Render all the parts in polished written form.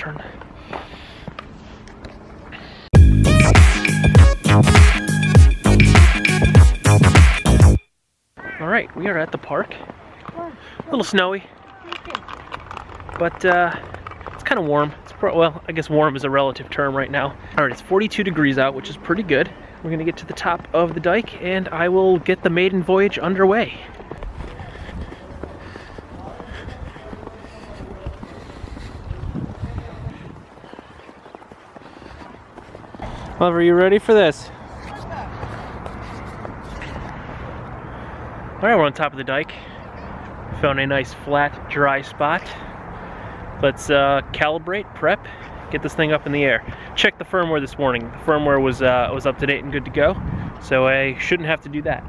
turn. All right, we are at the park. A little snowy, but it's kind of warm. Well, I guess warm is a relative term right now. All right, it's 42 degrees out, which is pretty good. We're gonna get to the top of the dike and I will get the Maiden Voyage underway. Love, are you ready for this? All right, we're on top of the dike. Found a nice flat, dry spot. Let's calibrate, prep, get this thing up in the air. Checked the firmware this morning. The firmware was up to date and good to go, so I shouldn't have to do that.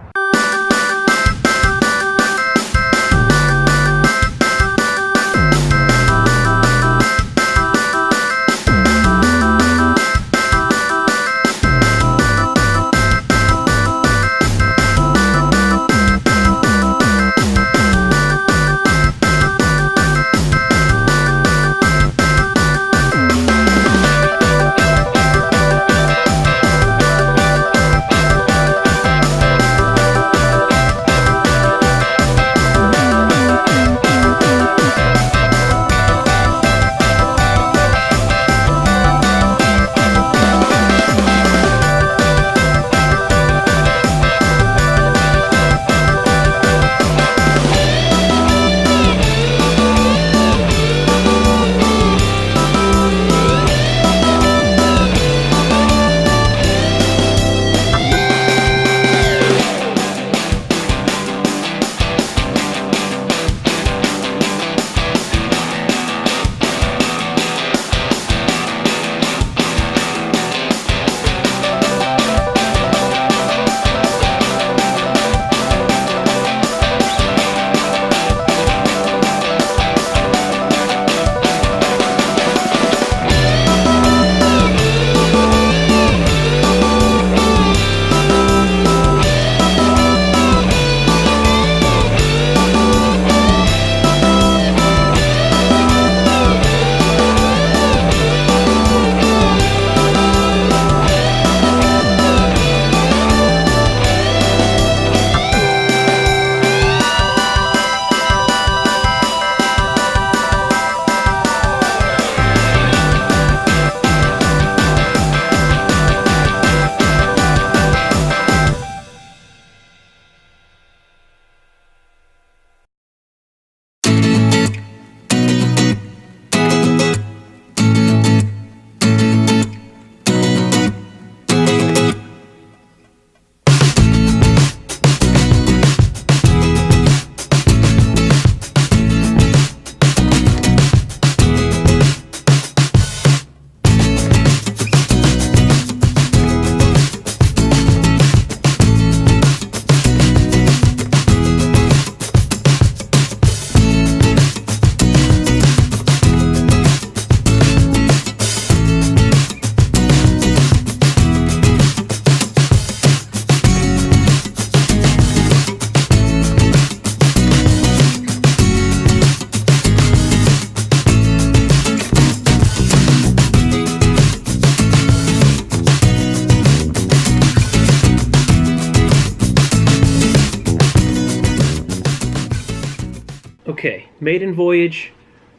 Okay, Maiden Voyage,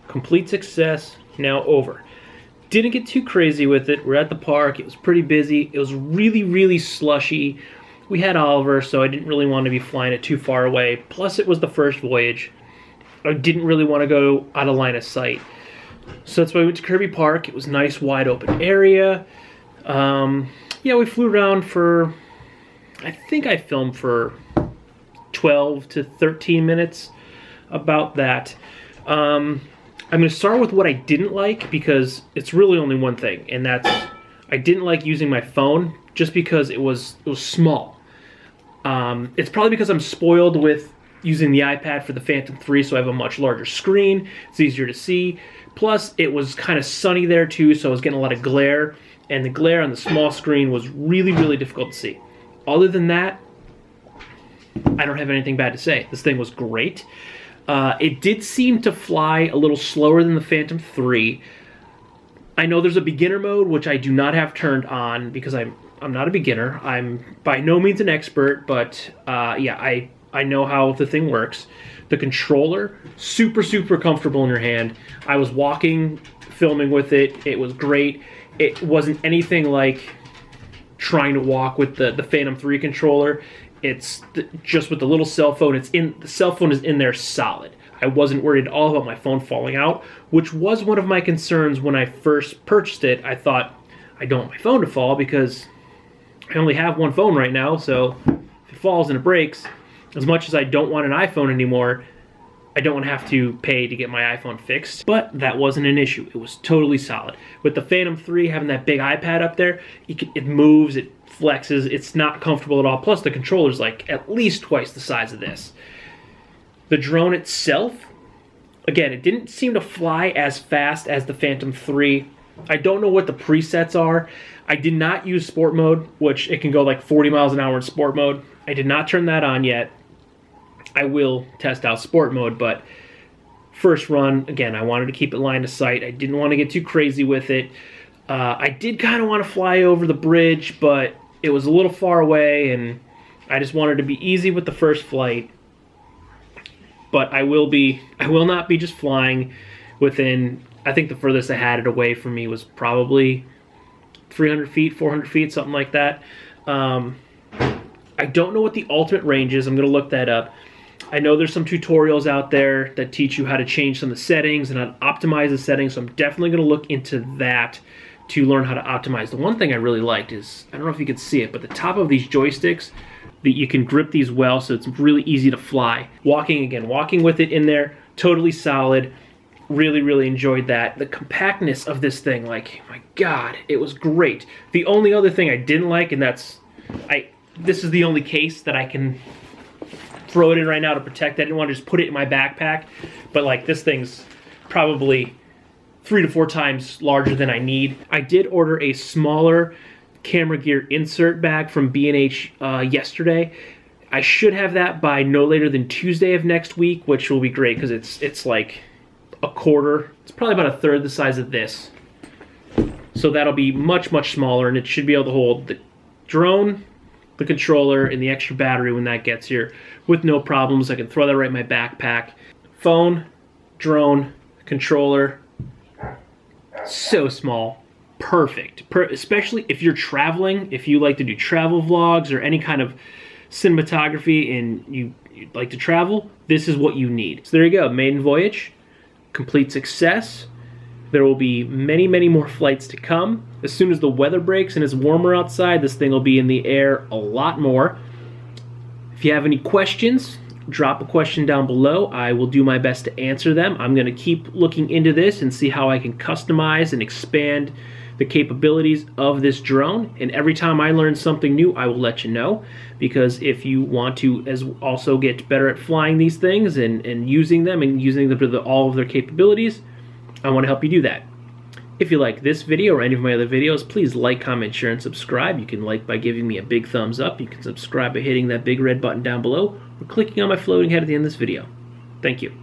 complete success, now over. Didn't get too crazy with it. We're at the park. It was pretty busy. It was really, really slushy. We had Oliver, so I didn't really want to be flying it too far away. Plus, it was the first voyage. I didn't really want to go out of line of sight. So that's why we went to Kirby Park. It was a nice, wide open area. Yeah, we flew around for, I think I filmed for 12 to 13 minutes, about that. I'm going to start with what I didn't like, because it's really only one thing, and that's I didn't like using my phone just because it was small. It's probably because I'm spoiled with using the iPad for the Phantom 3, so I have a much larger screen. It's easier to see. Plus, it was kind of sunny there too, so I was getting a lot of glare, and the glare on the small screen was really, really difficult to see. Other than that, I don't have anything bad to say. This thing was great. It did seem to fly a little slower than the Phantom 3. I know there's a beginner mode, which I do not have turned on because I'm not a beginner. I'm by no means an expert, but yeah, I know how the thing works. The controller, super, super comfortable in your hand. I was walking, filming with it. It was great. It wasn't anything like trying to walk with the Phantom 3 controller. It's just with the little cell phone. The cell phone is in there solid. I wasn't worried at all about my phone falling out, which was one of my concerns when I first purchased it. I thought, I don't want my phone to fall because I only have one phone right now, so if it falls and it breaks, as much as I don't want an iPhone anymore, I don't want to have to pay to get my iPhone fixed. But that wasn't an issue. It was totally solid. With the Phantom 3 having that big iPad up there, it moves, it flexes, it's not comfortable at all. Plus the controller's like at least twice the size of this. The drone itself, again, it didn't seem to fly as fast as the Phantom 3. I don't know what the presets are. I did not use sport mode, which it can go like 40 miles an hour in sport mode. I did not turn that on yet. I will test out sport mode, but first run, again, I wanted to keep it line of sight. I didn't want to get too crazy with it. I did kind of want to fly over the bridge, but it was a little far away, and I just wanted to be easy with the first flight. But I will not be just flying within, I think the furthest I had it away from me was probably 300 feet, 400 feet, something like that. I don't know what the ultimate range is. I'm going to look that up. I know there's some tutorials out there that teach you how to change some of the settings and how to optimize the settings, so I'm definitely going to look into that to learn how to optimize. The one thing I really liked is, I don't know if you can see it, but the top of these joysticks, that you can grip these well, so it's really easy to fly. Walking with it in there, totally solid. Really, really enjoyed that. The compactness of this thing, like, my God, it was great. The only other thing I didn't like, and this is the only case that I can throw it in right now to protect it. I didn't want to just put it in my backpack, but like this thing's probably 3 to 4 times larger than I need. I did order a smaller camera gear insert bag from B&H yesterday. I should have that by no later than Tuesday of next week, which will be great because it's like a quarter. It's probably about a third the size of this. So that'll be much, much smaller, and it should be able to hold the drone, the controller, and the extra battery when that gets here with no problems. I can throw that right in my backpack. Phone, drone, controller, so small, perfect. Especially if you're traveling, if you like to do travel vlogs or any kind of cinematography and you'd like to travel, this is what you need. So there you go, Maiden Voyage, complete success. There will be many, many more flights to come. As soon as the weather breaks and it's warmer outside, this thing will be in the air a lot more. If you have any questions, drop a question down below. I will do my best to answer them. I'm going to keep looking into this and see how I can customize and expand the capabilities of this drone. And every time I learn something new, I will let you know. Because if you want to also get better at flying these things and using them to all of their capabilities, I want to help you do that. If you like this video or any of my other videos, please like, comment, share, and subscribe. You can like by giving me a big thumbs up. You can subscribe by hitting that big red button down below or clicking on my floating head at the end of this video. Thank you.